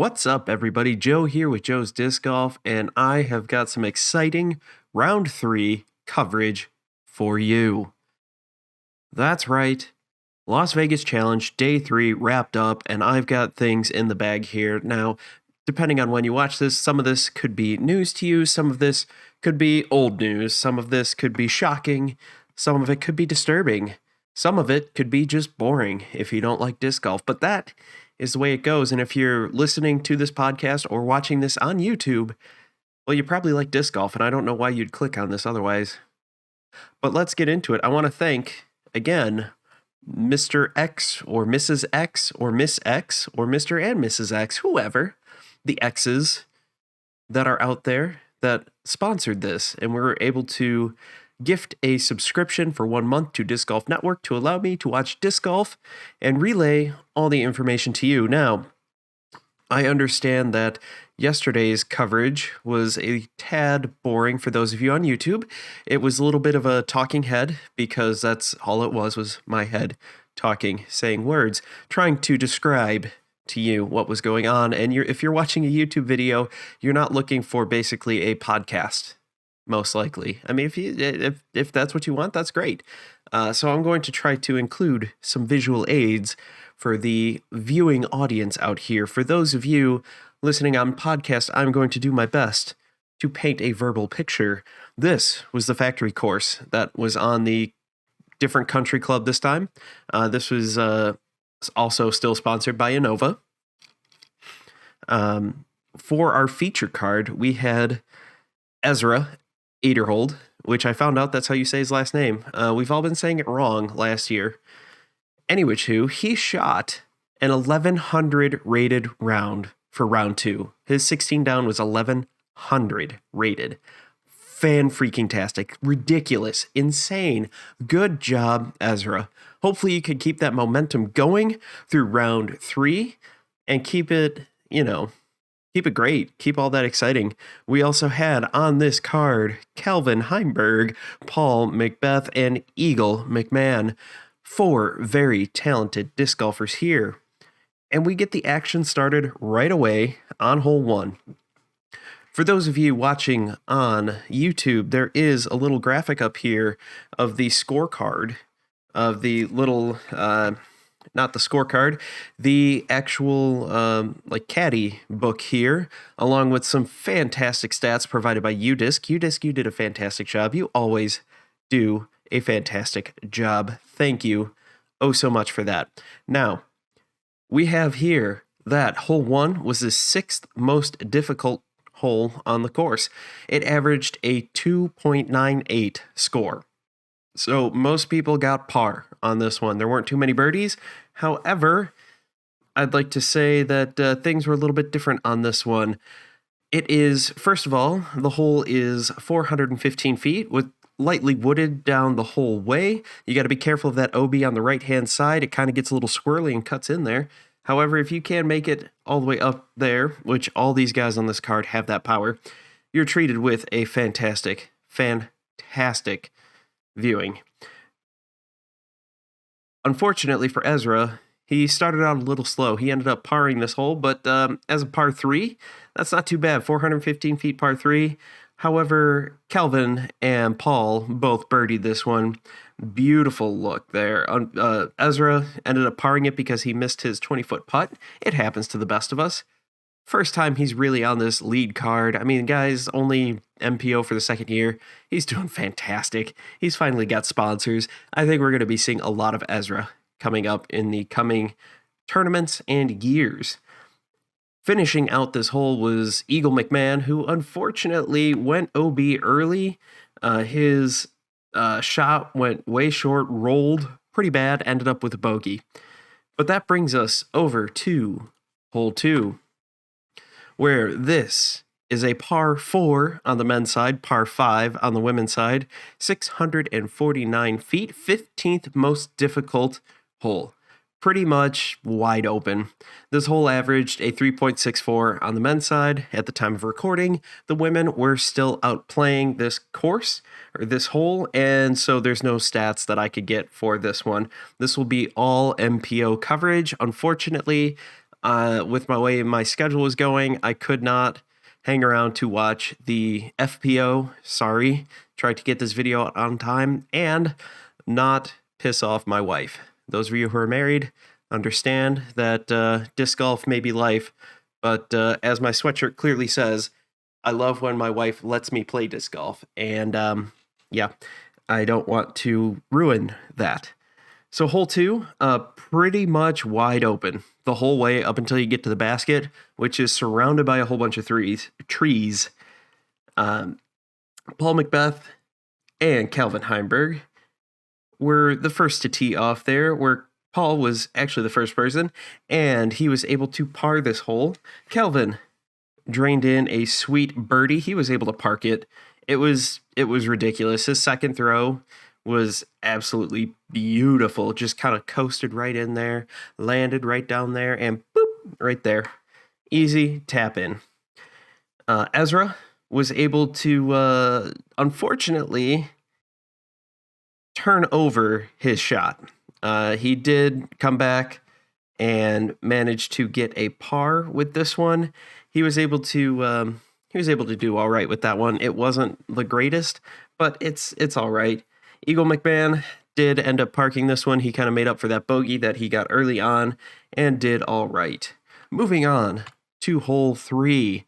What's up, everybody? Joe here with Joe's Disc Golf, and I have got some exciting round 3 coverage for you. That's right. Las Vegas Challenge Day 3 wrapped up, and I've got things in the bag here. Now, depending on when you watch this, some of this could be news to you, some of this could be old news, some of this could be shocking, some of it could be disturbing, some of it could be just boring if you don't like disc golf, but that is the way it goes. And if you're listening to this podcast or watching this on YouTube, well, you probably like disc golf, and I don't know why you'd click on this otherwise. But let's get into it. I want to thank, again, Mr. X or Mrs. X or Miss X or Mr. and Mrs. X, whoever, the X's that are out there that sponsored this, and we were able to gift a subscription for 1 month to Disc Golf Network to allow me to watch disc golf and relay all the information to you. Now, I understand that yesterday's coverage was a tad boring for those of you on YouTube. It was a little bit of a talking head because that's all it was my head talking, saying words, trying to describe to you what was going on. And if you're watching a YouTube video, you're not looking for basically a podcast. Most likely. I mean, if that's what you want, that's great. So I'm going to try to include some visual aids for the viewing audience out here. For those of you listening on podcast, I'm going to do my best to paint a verbal picture. This was the factory course that was on the different country club this time. This was also still sponsored by Innova. For our feature card, we had Ezra Aderhold, which I found out that's how you say his last name. We've all been saying it wrong last year. Anyway, he shot an 1100 rated round for round 2. His 16 down was 1100 rated. Fan-freaking-tastic. Ridiculous. Insane. Good job, Ezra. Hopefully you can keep that momentum going through round 3 and keep it, keep it great. Keep all that exciting. We also had on this card Calvin Heinberg, Paul Macbeth, and Eagle McMahon. 4 very talented disc golfers here. And we get the action started right away on hole 1. For those of you watching on YouTube, there is a little graphic up here of the scorecard, of the little... not the scorecard, the actual caddy book here, along with some fantastic stats provided by UDisc. UDisc, you did a fantastic job. You always do a fantastic job. Thank you oh so much for that. Now, we have here that hole 1 was the 6th most difficult hole on the course. It averaged a 2.98 score. So most people got par on this one. There weren't too many birdies. However, I'd like to say that things were a little bit different on this one. It is, first of all, the hole is 415 feet with lightly wooded down the whole way. You got to be careful of that OB on the right-hand side. It kind of gets a little squirrely and cuts in there. However, if you can make it all the way up there, which all these guys on this card have that power, you're treated with a fantastic viewing. Unfortunately for Ezra, he started out a little slow. He ended up parring this hole, but as a par 3, that's not too bad. 415 feet par 3. However, Calvin and Paul both birdied this one. Beautiful look there. Ezra ended up parring it because he missed his 20-foot putt. It happens to the best of us. First time he's really on this lead card. I mean, guy's only MPO for the 2nd year. He's doing fantastic. He's finally got sponsors. I think we're going to be seeing a lot of Ezra coming up in the coming tournaments and years. Finishing out this hole was Eagle McMahon, who unfortunately went OB early. His shot went way short, rolled pretty bad, ended up with a bogey. But that brings us over to hole 2. Where this is a par 4 on the men's side, par 5 on the women's side, 649 feet, 15th most difficult hole. Pretty much wide open. This hole averaged a 3.64 on the men's side at the time of recording. The women were still out playing this course, or this hole, and so there's no stats that I could get for this one. This will be all MPO coverage. Unfortunately, With my way my schedule was going, I could not hang around to watch the FPO. Sorry, tried to get this video out on time and not piss off my wife. Those of you who are married understand that disc golf may be life, but as my sweatshirt clearly says, I love when my wife lets me play disc golf, and yeah, I don't want to ruin that. So hole 2, pretty much wide open the whole way up until you get to the basket, which is surrounded by a whole bunch of trees. Paul Macbeth and Calvin Heinberg were the first to tee off there, where Paul was actually the first person, and he was able to par this hole. Calvin drained in a sweet birdie. He was able to park it. It was ridiculous. His second throw was absolutely beautiful. Just kind of coasted right in there, landed right down there, and boop, right there. Easy tap in. Ezra was able to, unfortunately, turn over his shot. He did come back and managed to get a par with this one. He was able to do all right with that one. It wasn't the greatest, but it's all right. Eagle McMahon did end up parking this one. He kind of made up for that bogey that he got early on and did all right. Moving on to hole 3,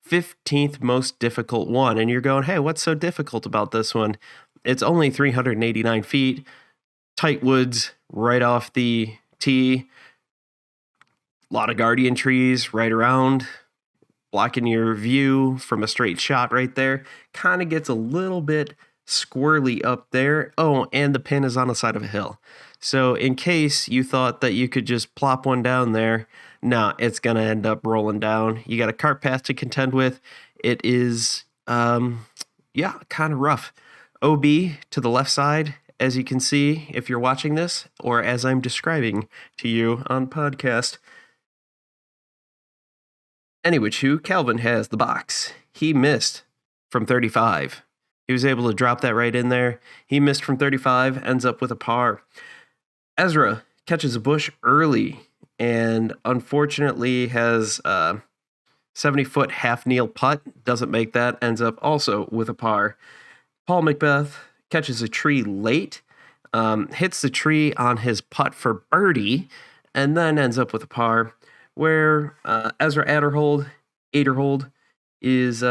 15th most difficult one. And you're going, hey, what's so difficult about this one? It's only 389 feet, tight woods right off the tee, a lot of guardian trees right around, blocking your view from a straight shot right there. Kind of gets a little bit squirrely up there. Oh, and the pin is on the side of a hill. So in case you thought that you could just plop one down there, no, it's going to end up rolling down. You got a cart path to contend with. It is, kind of rough. OB to the left side, as you can see if you're watching this, or as I'm describing to you on podcast. Anyway, Calvin has the box. He missed from 35. He was able to drop that right in there. He missed from 35, ends up with a par. Ezra catches a bush early and unfortunately has a 70-foot half-kneel putt. Doesn't make that, ends up also with a par. Paul Macbeth catches a tree late, hits the tree on his putt for birdie, and then ends up with a par, where Ezra Aderhold is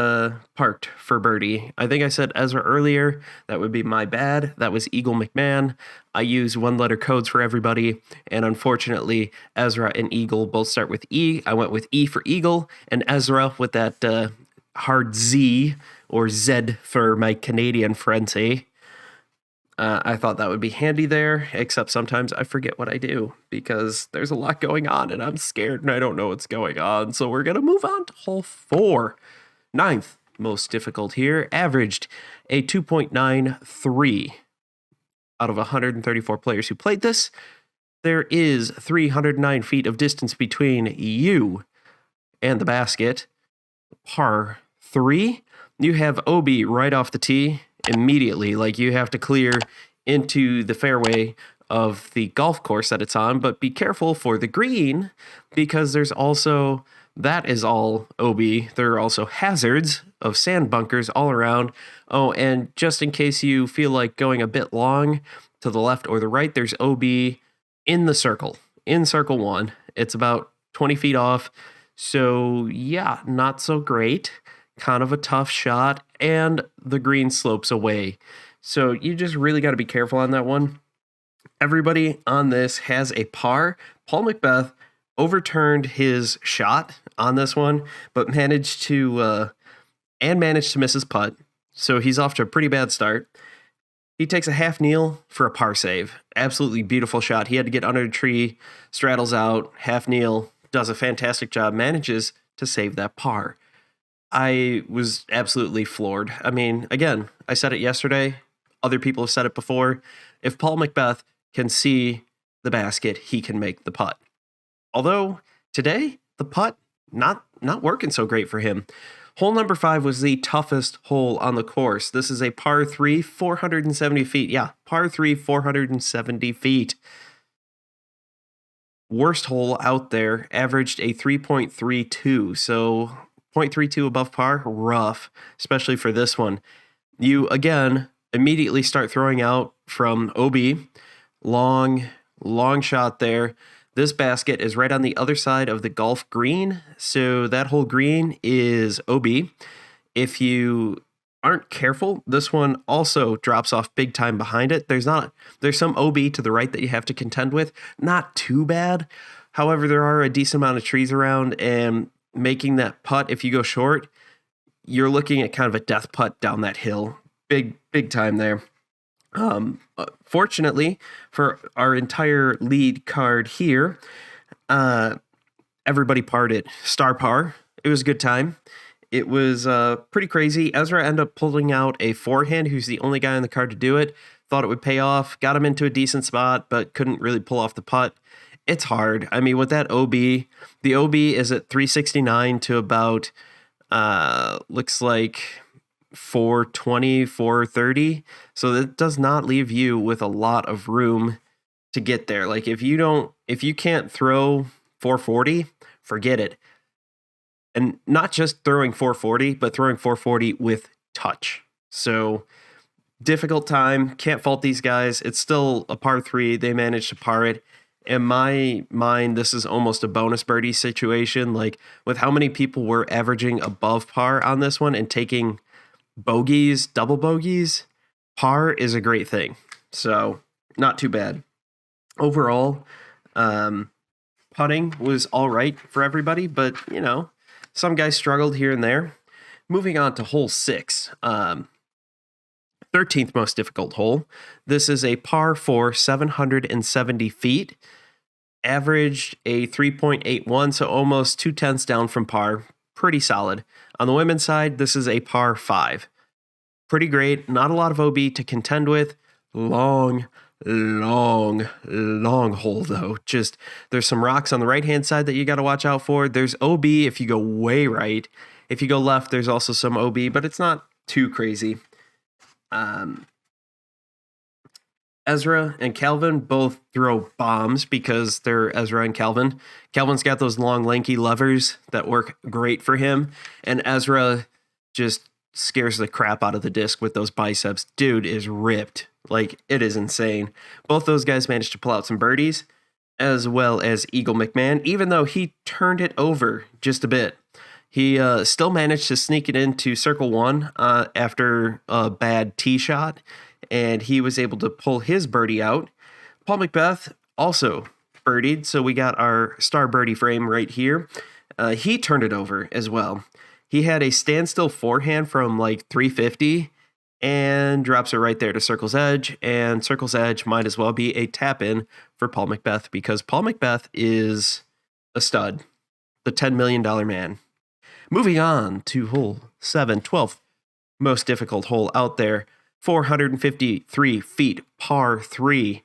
parked for birdie. I think I said Ezra earlier. That would be my bad. That was Eagle McMahon. I use one-letter codes for everybody, and unfortunately, Ezra and Eagle both start with E. I went with E for Eagle, and Ezra with that hard Z, or Z for my Canadian friends, eh? I thought that would be handy there, except sometimes I forget what I do because there's a lot going on and I'm scared and I don't know what's going on. So we're going to move on to hole 4. 9th most difficult here. Averaged a 2.93 out of 134 players who played this. There is 309 feet of distance between you and the basket. Par 3. You have OB right off the tee immediately. Like, you have to clear into the fairway of the golf course that it's on, but be careful for the green because there's also, that is all OB. There are also hazards of sand bunkers all around. Oh, and just in case you feel like going a bit long to the left or the right, there's OB in the circle, in circle 1. It's about 20 feet off. So yeah, not so great. Kind of a tough shot, and the green slopes away. So you just really got to be careful on that one. Everybody on this has a par. Paul Macbeth overturned his shot on this one, but managed to miss his putt. So he's off to a pretty bad start. He takes a half kneel for a par save. Absolutely beautiful shot. He had to get under a tree, straddles out, half kneel, does a fantastic job, manages to save that par. I was absolutely floored. I mean, again, I said it yesterday. Other people have said it before. If Paul Macbeth can see the basket, he can make the putt. Although today, the putt, not working so great for him. Hole number 5 was the toughest hole on the course. This is a par 3, 470 feet. Yeah, par 3, 470 feet. worst hole out there, averaged a 3.32. So 0.32 above par, rough, especially for this one. You, again, immediately start throwing out from OB. Long shot there. This basket is right on the other side of the golf green. So that whole green is OB. If you aren't careful, this one also drops off big time behind it. There's some OB to the right that you have to contend with. Not too bad. However, there are a decent amount of trees around, and making that putt, if you go short, you're looking at kind of a death putt down that hill. Big time there. Fortunately for our entire lead card here, everybody parred it star par. It was a good time. It was pretty crazy. Ezra ended up pulling out a forehand, who's the only guy on the card to do it. Thought it would pay off, got him into a decent spot, but couldn't really pull off the putt. It's hard. I mean, with that OB, the OB is at 369 to about, looks like 420, 430. So that does not leave you with a lot of room to get there. Like if you can't throw 440, forget it. And not just throwing 440, but throwing 440 with touch. So difficult time. Can't fault these guys. It's still a par 3. They managed to par it. In my mind, this is almost a bonus birdie situation. Like with how many people were averaging above par on this one and taking bogeys, double bogeys, par is a great thing. So not too bad. Overall, putting was all right for everybody, but some guys struggled here and there. Moving on to hole 6, 13th most difficult hole. This is a par 4, 770 feet. Averaged a 3.81, so almost 2/10 down from par. Pretty solid. On the women's side, this is a par 5. Pretty great. Not a lot of OB to contend with. Long hole, though. Just there's some rocks on the right-hand side that you got to watch out for. There's OB if you go way right. If you go left, there's also some OB, but it's not too crazy. Ezra and Calvin both throw bombs because they're Ezra and Calvin. Calvin's got those long, lanky levers that work great for him, and Ezra just scares the crap out of the disc with those biceps. Dude is ripped. Like, it is insane. Both those guys managed to pull out some birdies, as well as Eagle McMahon, even though he turned it over just a bit. He still managed to sneak it into circle 1 after a bad tee shot, and he was able to pull his birdie out. Paul Macbeth also birdied, so we got our star birdie frame right here. He turned it over as well. He had a standstill forehand from like 350 and drops it right there to Circle's Edge, and Circle's Edge might as well be a tap-in for Paul Macbeth because Paul Macbeth is a stud, the $10 million man. Moving on to hole 7, 12th most difficult hole out there, 453 feet, par 3,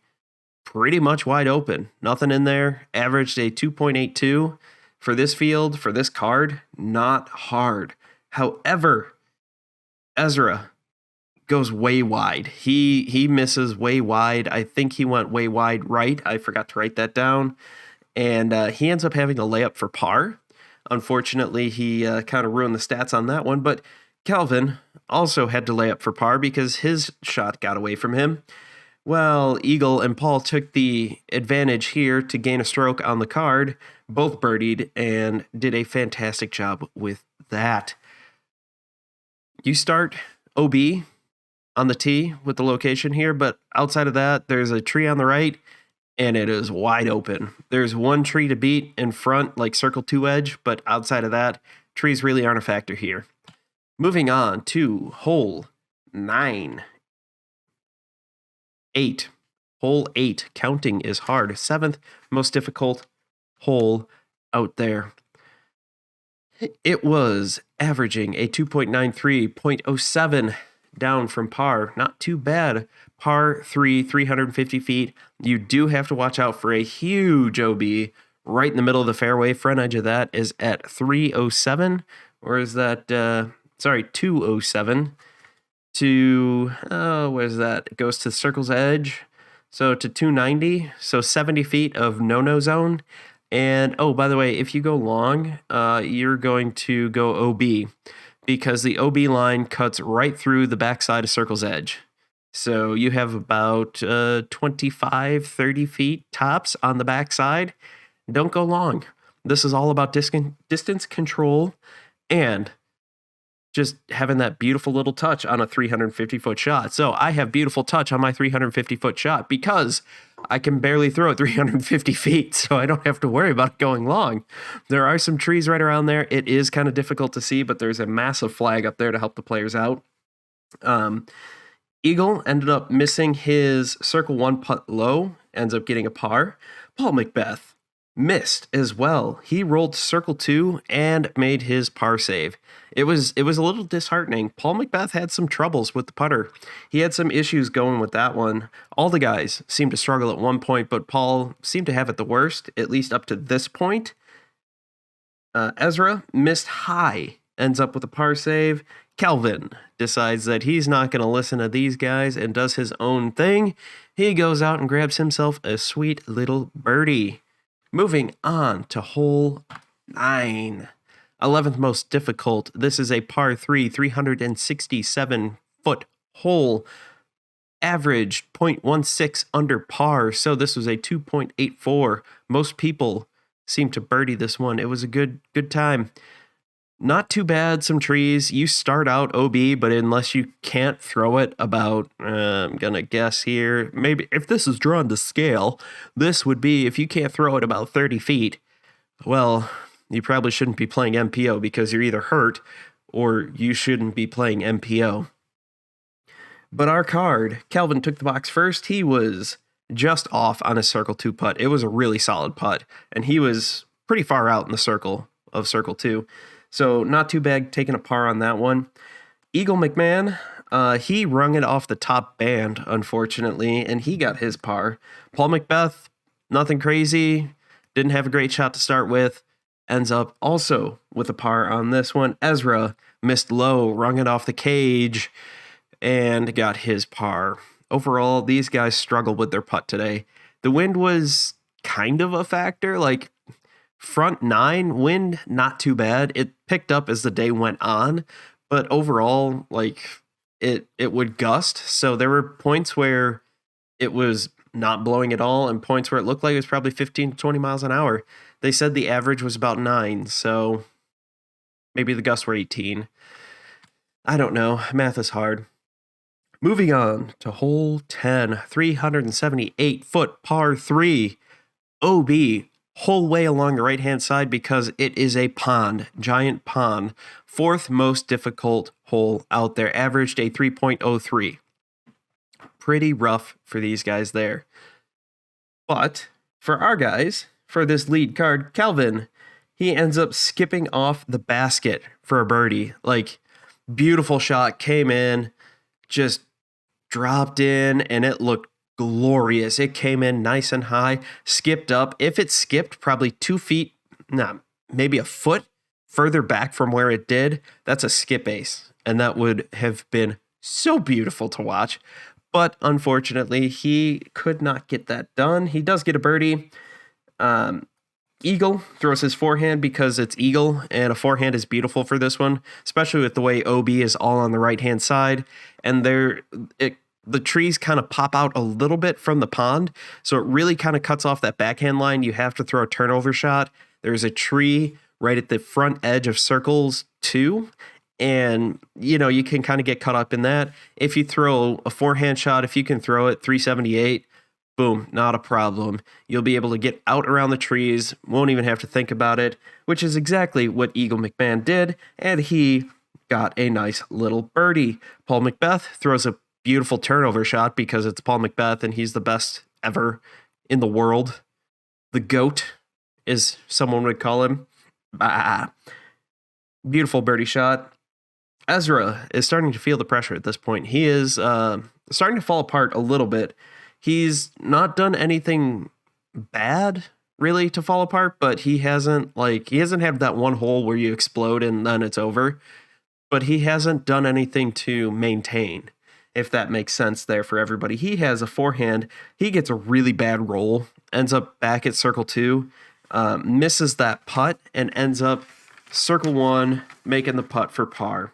pretty much wide open. Nothing in there. Averaged a 2.82 for this field, for this card. Not hard. However, Ezra goes way wide. He misses way wide. I think he went way wide right. I forgot to write that down. And he ends up having a layup for par. Unfortunately, he kind of ruined the stats on that one. But Calvin also had to lay up for par because his shot got away from him. Well, Eagle and Paul took the advantage here to gain a stroke on the card. Both birdied and did a fantastic job with that. You start OB on the tee with the location here, but outside of that, there's a tree on the right, and it is wide open. There's one tree to beat in front, like circle 2 edge, but outside of that, trees really aren't a factor here. Moving on to hole 9. 8. Hole 8. Counting is hard. 7th most difficult hole out there. It was averaging a 2.93, 0.07 down from par. Not too bad. Par 3, 350 feet. You do have to watch out for a huge OB right in the middle of the fairway. Front edge of that is at 307. Or is that, 207 to, where's that? It goes to Circle's Edge. So to 290, so 70 feet of no-no zone. And oh, by the way, if you go long, you're going to go OB because the OB line cuts right through the backside of Circle's Edge. So you have about 25, 30 feet tops on the backside. Don't go long. This is all about distance control and just having that beautiful little touch on a 350-foot shot. So I have beautiful touch on my 350-foot shot because I can barely throw it 350 feet, so I don't have to worry about going long. There are some trees right around there. It is kind of difficult to see, but there's a massive flag up there to help the players out. Eagle ended up missing his circle 1 putt low, ends up getting a par. Paul Macbeth missed as well. He rolled circle 2 and made his par save. It was a little disheartening. Paul Macbeth had some troubles with the putter. He had some issues going with that one. All the guys seemed to struggle at one point, but Paul seemed to have it the worst, at least up to this point. Ezra missed high, ends up with a par save. Calvin decides that he's not going to listen to these guys and does his own thing. He goes out and grabs himself a sweet little birdie. Moving on to hole 9. 11th most difficult. This is a par 3, 367-foot hole. Average 0.16 under par, so this was a 2.84. Most people seem to birdie this one. It was a good time. Not too bad, some trees. You start out OB, but unless you can't throw it about, I'm going to guess here, maybe if this is drawn to scale, this would be, if you can't throw it about 30 feet, well, you probably shouldn't be playing MPO because you're either hurt or you shouldn't be playing MPO. But our card, Calvin took the box first. He was just off on a circle 2 putt. It was a really solid putt, and he was pretty far out in the circle of circle 2. So not too bad taking a par on that one. Eagle McMahon, he rung it off the top band, unfortunately, and he got his par. Paul Macbeth, nothing crazy, didn't have a great shot to start with, ends up also with a par on this one. Ezra missed low, rung it off the cage, and got his par. Overall, these guys struggled with their putt today. The wind was kind of a factor, like front 9 wind, not too bad. It picked up as the day went on, but overall, like it would gust. So there were points where it was not blowing at all and points where it looked like it was probably 15 to 20 miles an hour. They said the average was about 9, so maybe the gusts were 18. I don't know. Math is hard. Moving on to hole 10, 378-foot par 3, OB, whole way along the right-hand side because it is a pond, giant pond. 4th most difficult hole out there, averaged a 3.03. Pretty rough for these guys there. But for our guys, for this lead card, Calvin, he ends up skipping off the basket for a birdie. Like, beautiful shot, came in, just dropped in, and it looked glorious. It came in nice and high, skipped up. If it skipped probably 2 feet, maybe a foot further back from where it did, that's a skip ace. And that would have been so beautiful to watch. But unfortunately, he could not get that done. He does get a birdie. Eagle throws his forehand because it's Eagle, and a forehand is beautiful for this one, especially with the way OB is all on the right-hand side. And the trees kind of pop out a little bit from the pond, so it really kind of cuts off that backhand line. You have to throw a turnover shot. There's a tree right at the front edge of circles 2, and you can kind of get caught up in that. If you throw a forehand shot, if you can throw it 378, boom, not a problem. You'll be able to get out around the trees, won't even have to think about it, which is exactly what Eagle McMahon did, and he got a nice little birdie. Paul Macbeth throws a beautiful turnover shot because it's Paul Macbeth and he's the best ever in the world. The GOAT, as someone would call him. Beautiful birdie shot. Ezra is starting to feel the pressure at this point. He is starting to fall apart a little bit. He's not done anything bad really to fall apart, but he hasn't had that one hole where you explode and then it's over. But he hasn't done anything to maintain. if that makes sense there for everybody. He has a forehand. He gets a really bad roll, ends up back at circle 2, misses that putt, and ends up circle 1, making the putt for par.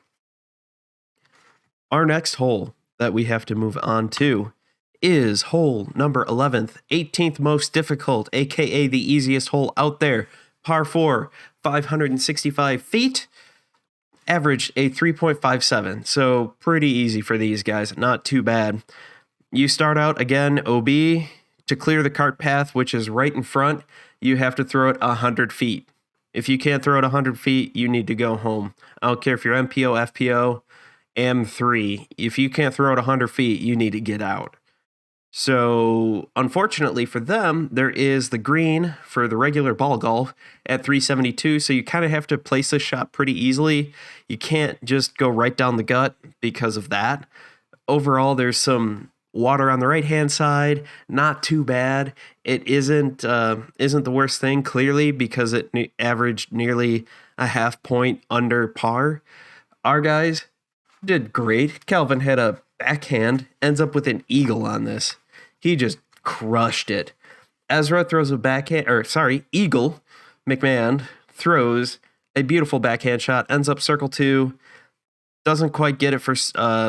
Our next hole that we have to move on to is hole number 11th, 18th most difficult, aka the easiest hole out there. Par 4, 565 feet, averaged a 3.57, so pretty easy for these guys, not too bad. You start out again, OB, to clear the cart path, which is right in front, you have to throw it 100 feet. If you can't throw it 100 feet, you need to go home. I don't care if you're MPO, FPO, M3. If you can't throw it 100 feet, you need to get out. So, unfortunately for them, there is the green for the regular ball golf at 372, so you kind of have to place this shot pretty easily. You can't just go right down the gut because of that. Overall, there's some water on the right-hand side, not too bad. It isn't the worst thing, clearly, because it averaged nearly a half point under par. Our guys did great. Calvin had a backhand, ends up with an eagle on this. He just crushed it. Ezra throws a eagle. McMahon throws a beautiful backhand shot, ends up circle 2. Doesn't quite get it for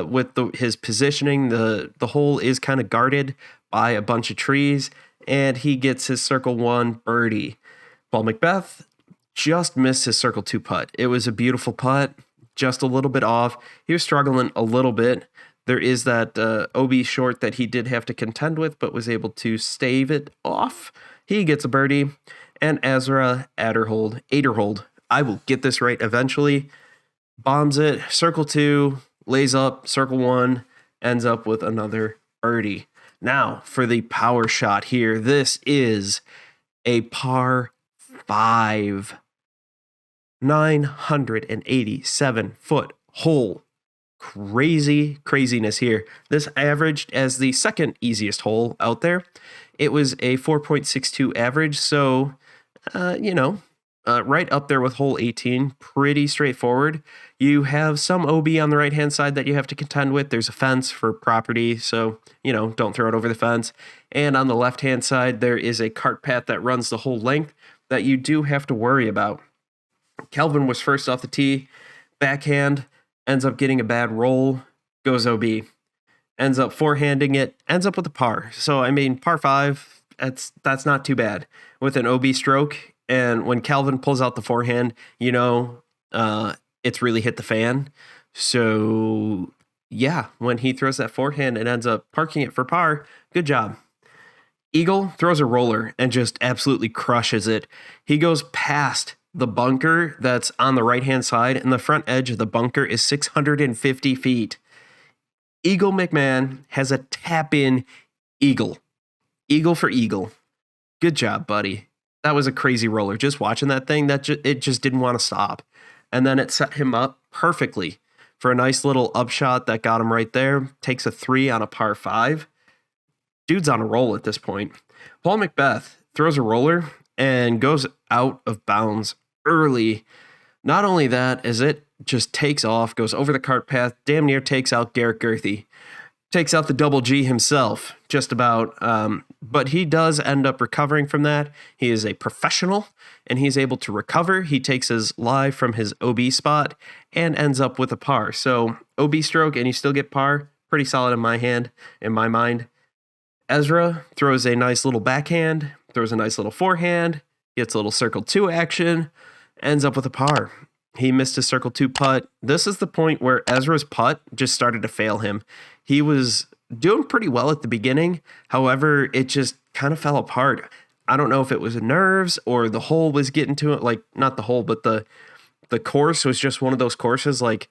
with his positioning. The hole is kind of guarded by a bunch of trees, and he gets his circle 1 birdie. Paul Macbeth just missed his circle 2 putt. It was a beautiful putt, just a little bit off. He was struggling a little bit. There is that OB short that he did have to contend with, but was able to stave it off. He gets a birdie. And Ezra Aderhold, I will get this right eventually, bombs it, circle 2, lays up, circle 1, ends up with another birdie. Now, for the power shot here, this is a par 5, 987-foot hole. Craziness here. This averaged as the second easiest hole out there. It was a 4.62 average, so, right up there with hole 18. Pretty straightforward. You have some OB on the right-hand side that you have to contend with. There's a fence for property, so, don't throw it over the fence. And on the left-hand side, there is a cart path that runs the whole length that you do have to worry about. Kelvin was first off the tee, backhand, ends up getting a bad roll, goes OB, ends up forehanding it, ends up with a par. So, par 5, that's not too bad with an OB stroke. And when Calvin pulls out the forehand, it's really hit the fan. So, yeah, when he throws that forehand and ends up parking it for par, good job. Eagle throws a roller and just absolutely crushes it. He goes past the bunker that's on the right-hand side, and the front edge of the bunker is 650 feet. Eagle McMahon has a tap-in eagle. Eagle for eagle. Good job, buddy. That was a crazy roller. Just watching that thing, it just didn't want to stop. And then it set him up perfectly for a nice little upshot that got him right there. Takes a 3 on a par 5. Dude's on a roll at this point. Paul Macbeth throws a roller and goes out of bounds early. Not only that, as it just takes off, goes over the cart path, damn near takes out Garrett Gerthy. Takes out the double G himself, just about. But he does end up recovering from that. He is a professional, and he's able to recover. He takes his lie from his OB spot and ends up with a par. So OB stroke, and you still get par. Pretty solid in my mind. Ezra throws a nice little backhand, throws a nice little forehand, gets a little circle 2 action, ends up with a par. He missed his circle 2 putt. This is the point where Ezra's putt just started to fail him. He was doing pretty well at the beginning. However, it just kind of fell apart. I don't know if it was nerves or the hole was getting to it. Like, not the hole, but the course was just one of those courses. Like,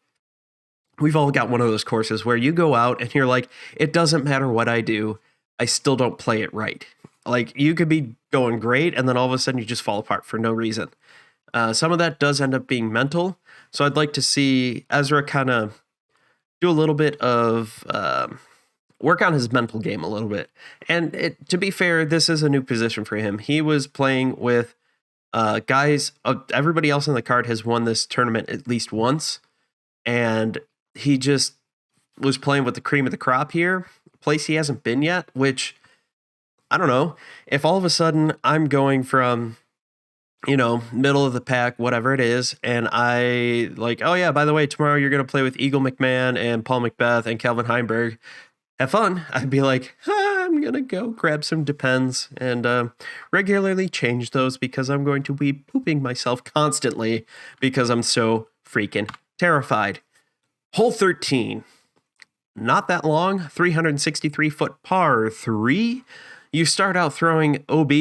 we've all got one of those courses where you go out and you're like, it doesn't matter what I do, I still don't play it right. Like, you could be going great, and then all of a sudden you just fall apart for no reason. Some of that does end up being mental. So I'd like to see Ezra kind of do a little bit of work on his mental game a little bit. And to be fair, this is a new position for him. He was playing with guys. Everybody else on the card has won this tournament at least once. And he just was playing with the cream of the crop here, a place he hasn't been yet, which, I don't know, if all of a sudden I'm going from, middle of the pack, whatever it is, and I like, oh yeah, by the way, tomorrow you're going to play with Eagle McMahon and Paul Macbeth and Calvin Heinberg. Have fun. I'd be like, I'm going to go grab some Depends and regularly change those because I'm going to be pooping myself constantly because I'm so freaking terrified. Hole 13. Not that long, 363-foot par 3. You start out throwing OB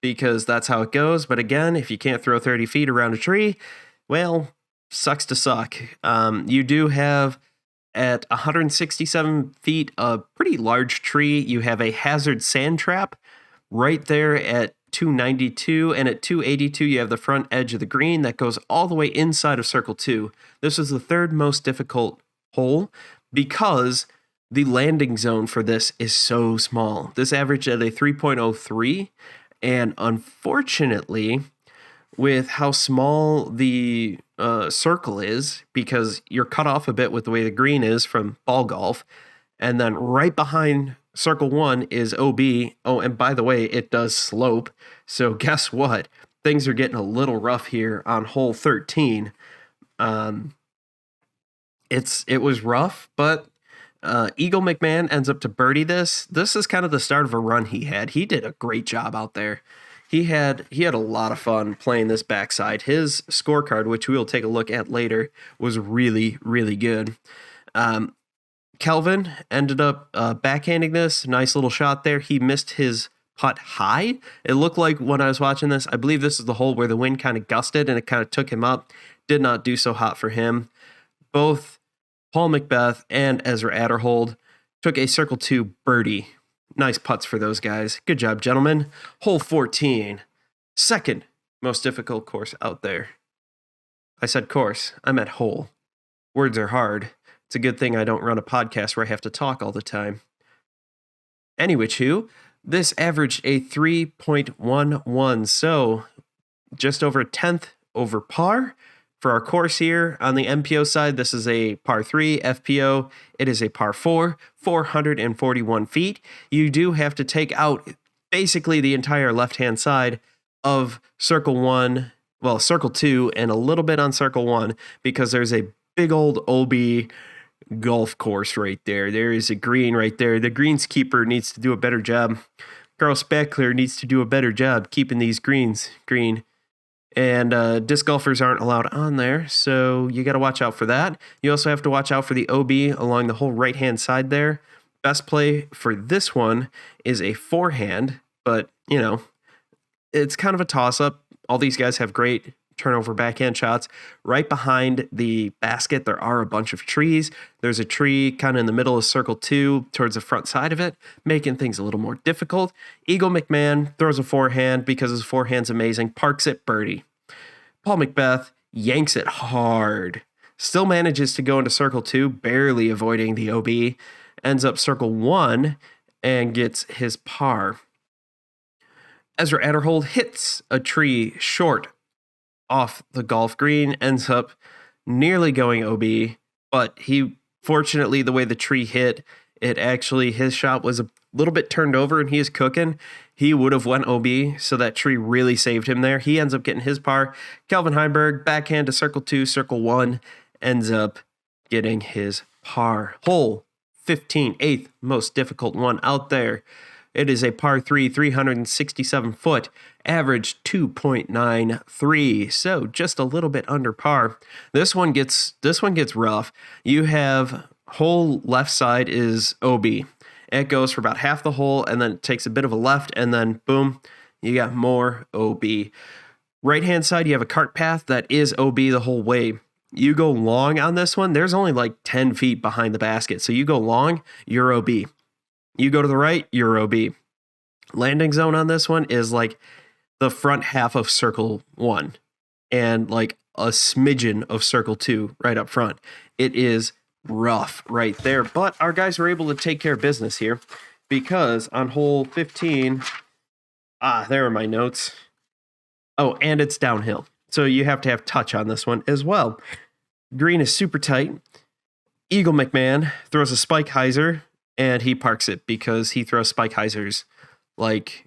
because that's how it goes. But again, if you can't throw 30 feet around a tree, well, sucks to suck. You do have at 167 feet, a pretty large tree. You have a hazard sand trap right there at 292. And at 282, you have the front edge of the green that goes all the way inside of circle 2. This was the third most difficult hole because the landing zone for this is so small. This averaged at a 3.03. And unfortunately, with how small the circle is, because you're cut off a bit with the way the green is from ball golf, and then right behind circle 1 is OB. Oh, and by the way, it does slope. So guess what? Things are getting a little rough here on hole 13. It was rough, but Eagle McMahon ends up to birdie this. This is kind of the start of a run he had. He did a great job out there. He had a lot of fun playing this backside. His scorecard, which we'll take a look at later, was really, really good. Kelvin ended up backhanding this. Nice little shot there. He missed his putt high. It looked like when I was watching this, I believe this is the hole where the wind kind of gusted and it kind of took him up. Did not do so hot for him. Both Paul Macbeth and Ezra Adderhold took a circle 2 birdie. Nice putts for those guys. Good job, gentlemen. Hole 14. Second most difficult course out there. I said course. I meant hole. Words are hard. It's a good thing I don't run a podcast where I have to talk all the time. Anyway, this averaged a 3.11, so just over a tenth over par. For our course here on the MPO side, this is a par 3. FPO, it is a par 4, 441 feet. You do have to take out basically the entire left-hand side of circle 2 and a little bit on circle 1 because there's a big old OB golf course right there. There is a green right there. The greenskeeper needs to do a better job. Carl Spackler needs to do a better job keeping these greens green. And disc golfers aren't allowed on there, so you got to watch out for that. You also have to watch out for the OB along the whole right-hand side there. Best play for this one is a forehand, but, it's kind of a toss-up. All these guys have great turnover backhand shots. Right behind the basket, there are a bunch of trees. There's a tree kind of in the middle of circle 2 towards the front side of it, making things a little more difficult. Eagle McMahon throws a forehand because his forehand's amazing, parks it birdie. Paul Macbeth yanks it hard. Still manages to go into circle 2, barely avoiding the OB. Ends up circle 1 and gets his par. Ezra Adderhold hits a tree short off the golf green, ends up nearly going OB, but fortunately, the way the tree hit, his shot was a little bit turned over and he is cooking. He would have went OB, so that tree really saved him there. He ends up getting his par. Calvin Heinberg, backhand to circle 2, circle 1, ends up getting his par. Hole 15, 8th most difficult one out there. It is a par 3, 367 foot, average 2.93, so just a little bit under par. This one gets rough. You have hole left side is OB. It goes for about half the hole, and then it takes a bit of a left, and then boom, you got more OB. Right-hand side, you have a cart path that is OB the whole way. You go long on this one, there's only like 10 feet behind the basket, so you go long, you're OB. You go to the right, you're OB. Landing zone on this one is like the front half of circle 1 and like a smidgen of circle 2 right up front. It is rough right there, but our guys were able to take care of business here because on hole 15, there are my notes. Oh, and it's downhill. So you have to have touch on this one as well. Green is super tight. Eagle McMahon throws a spike hyzer and he parks it because he throws spike hyzers like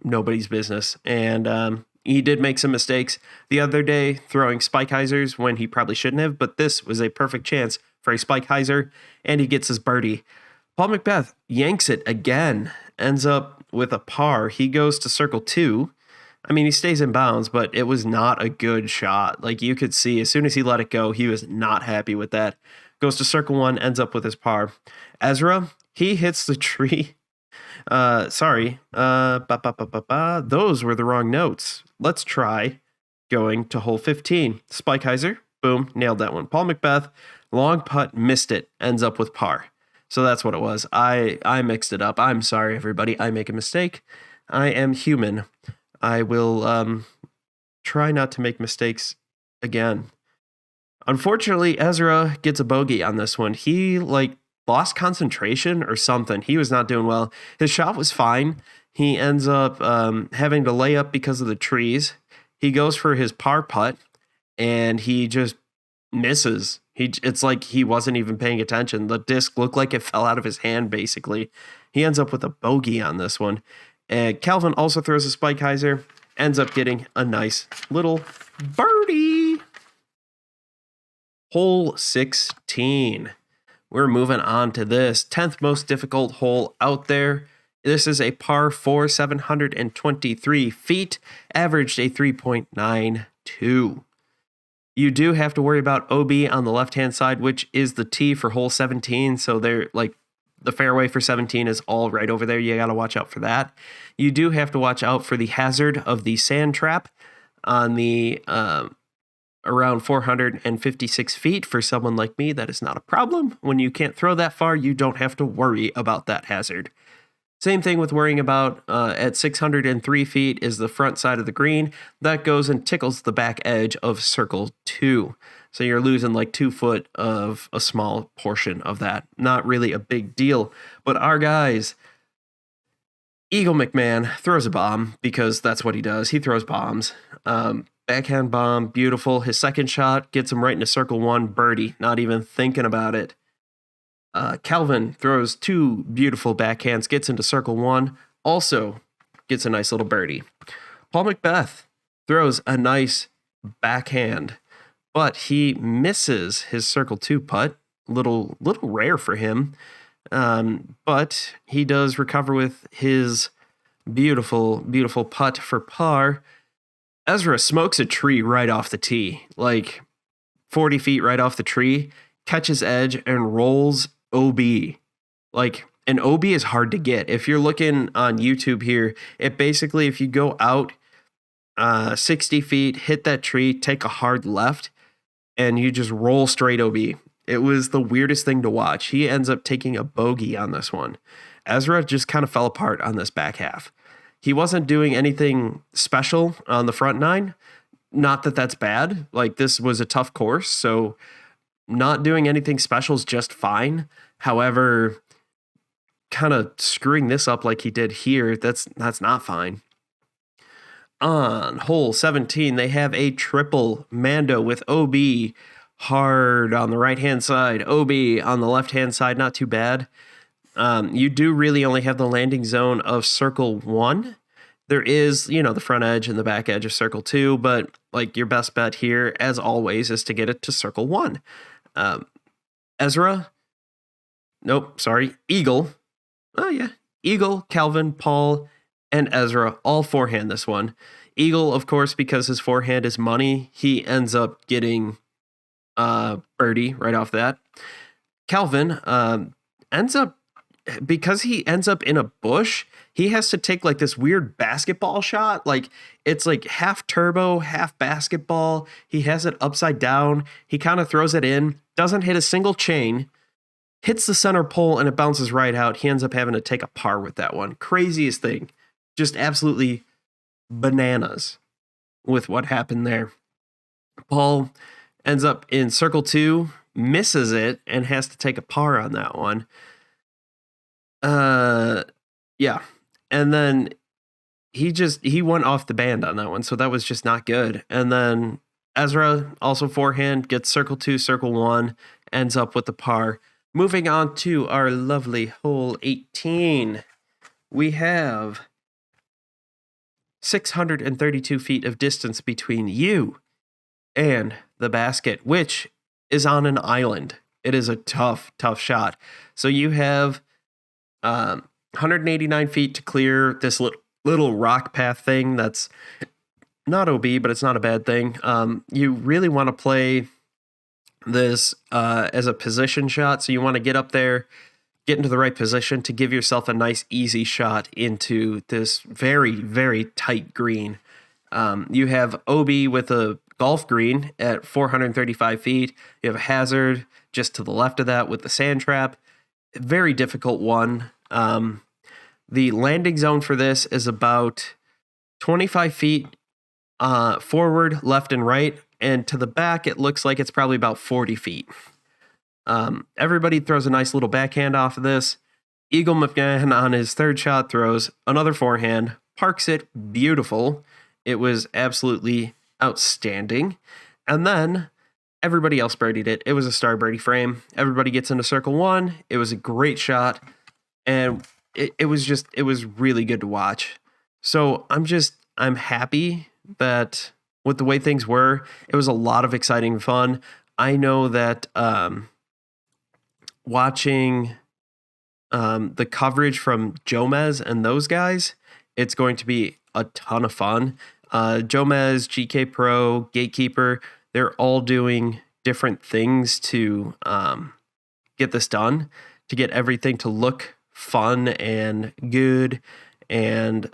nobody's business. And he did make some mistakes the other day throwing spike hyzers when he probably shouldn't have, but this was a perfect chance for a spike hyzer, and he gets his birdie. Paul Macbeth yanks it again, ends up with a par. He goes to circle 2. I mean, he stays in bounds, but it was not a good shot. Like, you could see as soon as he let it go, he was not happy with that. Goes to circle 1, ends up with his par. Ezra, he hits the tree. Sorry. Those were the wrong notes. Let's try going to hole 15. Spike hyzer, boom, nailed that one. Paul Macbeth, long putt, missed it, ends up with par. So that's what it was. I mixed it up. I'm sorry, everybody. I make a mistake. I am human. I will try not to make mistakes again. Unfortunately, Ezra gets a bogey on this one. He lost concentration or something. He was not doing well. His shot was fine. He ends up having to lay up because of the trees. He goes for his par putt, and he just misses. It's like he wasn't even paying attention. The disc looked like it fell out of his hand, basically. He ends up with a bogey on this one. And Calvin also throws a spike hyzer, ends up getting a nice little birdie. Hole 16. We're moving on to this 10th most difficult hole out there. This is a par 4, 723 feet, averaged a 3.92. You do have to worry about OB on the left-hand side, which is the tee for hole 17. So they're the fairway for 17 is all right over there. You got to watch out for that. You do have to watch out for the hazard of the sand trap on the around 456 feet. For someone like me, that is not a problem. When you can't throw that far, you don't have to worry about that hazard. Same thing with worrying about at 603 feet is the front side of the green. That goes and tickles the back edge of circle 2. So you're losing 2 foot of a small portion of that. Not really a big deal. But our guys, Eagle McMahon throws a bomb because that's what he does. He throws bombs. Backhand bomb, beautiful. His second shot gets him right into circle 1, birdie, not even thinking about it. Calvin throws 2 beautiful backhands, gets into circle 1, also gets a nice little birdie. Paul Macbeth throws a nice backhand, but he misses his circle 2 putt. Little rare for him, but he does recover with his beautiful, beautiful putt for par. Ezra smokes a tree right off the tee, 40 feet right off the tree, catches edge and rolls OB. An OB is hard to get. If you're looking on YouTube here, it basically, if you go out 60 feet, hit that tree, take a hard left, and you just roll straight OB. It was the weirdest thing to watch. He ends up taking a bogey on this one. Ezra just kind of fell apart on this back half. He wasn't doing anything special on the front 9. Not that that's bad. This was a tough course, so not doing anything special is just fine. However, kind of screwing this up like he did here, that's not fine. On hole 17, they have a triple Mando with OB hard on the right-hand side, OB on the left-hand side, not too bad. You do really only have the landing zone of circle 1. There is, the front edge and the back edge of circle 2, but your best bet here, as always, is to get it to circle 1. Eagle. Oh, yeah. Eagle, Calvin, Paul, and Ezra all forehand this one. Eagle, of course, because his forehand is money, he ends up getting birdie right off that. Calvin ends up, because he ends up in a bush, he has to take this weird basketball shot. It's half turbo, half basketball. He has it upside down. He kind of throws it in, doesn't hit a single chain, hits the center pole, and it bounces right out. He ends up having to take a par with that one. Craziest thing. Just absolutely bananas with what happened there. Paul ends up in circle 2, misses it, and has to take a par on that one. Yeah. And then he went off the band on that one, so that was just not good. And then Ezra, also forehand, gets circle 2, circle 1, ends up with the par. Moving on to our lovely hole 18. We have 632 feet of distance between you and the basket, which is on an island. It is a tough shot. So you have 189 feet to clear this little rock path thing that's not OB, but it's not a bad thing. You really want to play this as a position shot. So you want to get up there, get into the right position to give yourself a nice, easy shot into this very, very tight green. You have OB with a golf green at 435 feet. You have a hazard just to the left of that with the sand trap. Very difficult one. The landing zone for this is about 25 feet forward, left and right. And to the back, it looks like it's probably about 40 feet. Everybody throws a nice little backhand off of this. Eagle McMahon on his third shot throws another forehand, parks it beautiful. It was absolutely outstanding. And then everybody else birdied it. It was a star birdie frame. Everybody gets into circle one. It was a great shot. And it was really good to watch. So I'm happy that with the way things were, it was a lot of exciting fun. I know that watching the coverage from Jomez and those guys, it's going to be a ton of fun. Jomez, GK Pro, Gatekeeper, they're all doing different things to get this done, to get everything to look fun and good. And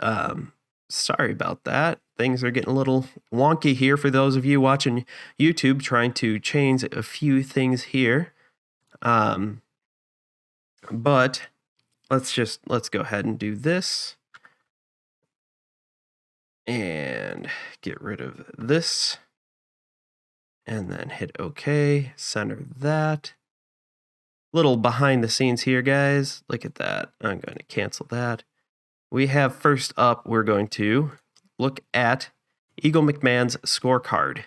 sorry about that. Things are getting a little wonky here for those of you watching YouTube, trying to change a few things here. But let's go ahead and do this and get rid of this and then hit OK, center that. Little behind the scenes here, guys. Look at that. I'm going to cancel that. We have first up, we're going to look at Eagle McMahon's scorecard.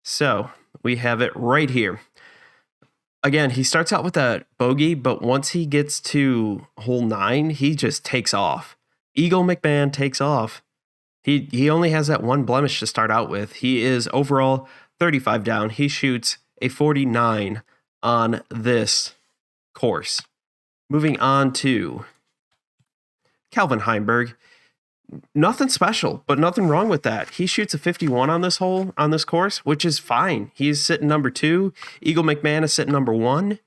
So we have it right here. Again, he starts out with that bogey, but once he gets to hole 9, he just takes off. Eagle McMahon takes off. He only has that one blemish to start out with. He is overall 35 down. He shoots a 49 on this course. Moving on to Calvin Heinberg. Nothing special, but nothing wrong with that. He shoots a 51 on this hole, on this course, which is fine. He's sitting number 2. Eagle McMahon is sitting number 1.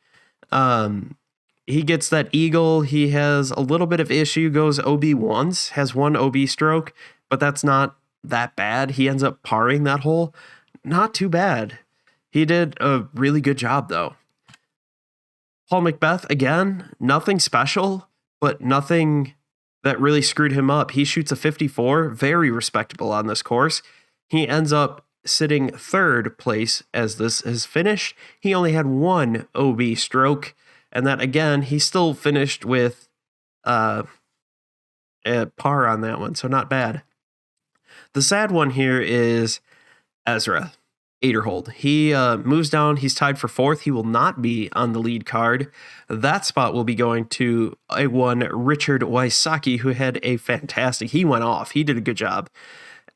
He gets that eagle. He has a little bit of issue, goes OB once, has one OB stroke, but that's not that bad. He ends up parring that hole. Not too bad. He did a really good job, though. Paul Macbeth, again, nothing special, but nothing that really screwed him up. He shoots a 54, very respectable on this course. He ends up sitting 3rd place as this is finished. He only had one OB stroke, and that, again, he still finished with a par on that one, so not bad. The sad one here is Ezra Aderhold. He moves down. He's tied for 4th. He will not be on the lead card. That spot will be going to one Richard Wysocki, who had a fantastic. He went off. He did a good job.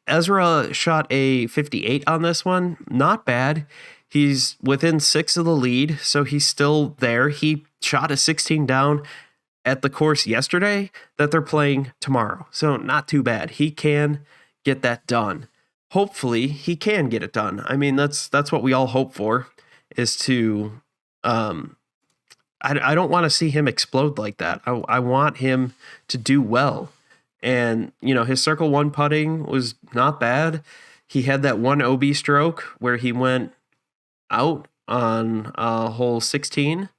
Ezra shot a 58 on this one. Not bad. He's within 6 of the lead, so he's still there. He shot a 16 down at the course yesterday that they're playing tomorrow. So not too bad. He can get that done. Hopefully he can get it done. I mean, that's what we all hope for, is to, I don't want to see him explode like that. I want him to do well. And, you know, his circle 1 putting was not bad. He had that one OB stroke where he went out on hole 16.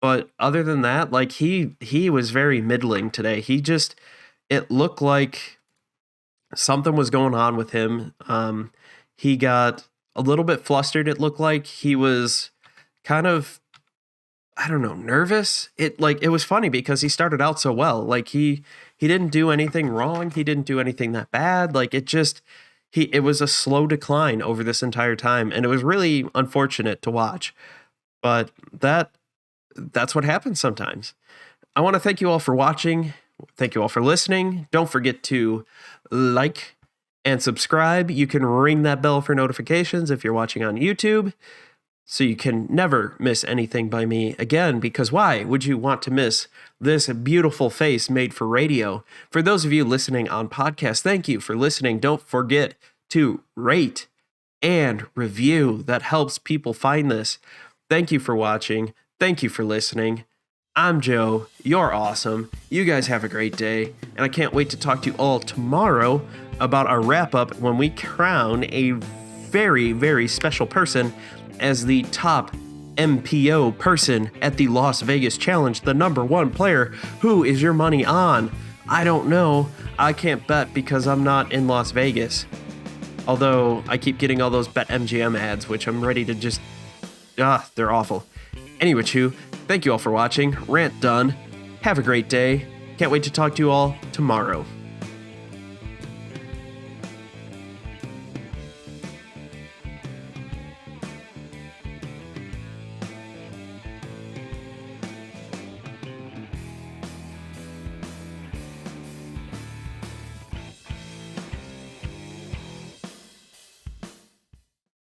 But other than that, like he was very middling today. It looked like something was going on with him. He got a little bit flustered. It looked like he was kind of, I don't know, nervous. It was funny because he started out so well. Like he didn't do anything wrong. He didn't do anything that bad. Like it was a slow decline over this entire time. And it was really unfortunate to watch. But that's what happens sometimes. I want to thank you all for watching. Thank you all for listening. Don't forget to like and subscribe. You can ring that bell for notifications if you're watching on YouTube, so you can never miss anything by me again, because why would you want to miss this beautiful face made for radio? For those of you listening on podcast, thank you for listening. Don't forget to rate and review. That helps people find this. Thank you for watching. Thank you for listening. I'm Joe. You're awesome. You guys have a great day. And I can't wait to talk to you all tomorrow about our wrap-up when we crown a very, very special person as the top MPO person at the Las Vegas Challenge, the #1 player. Who is your money on? I don't know. I can't bet because I'm not in Las Vegas. Although I keep getting all those BetMGM ads, which I'm ready to just... they're awful. Anyway, thank you all for watching. Rant done. Have a great day. Can't wait to talk to you all tomorrow.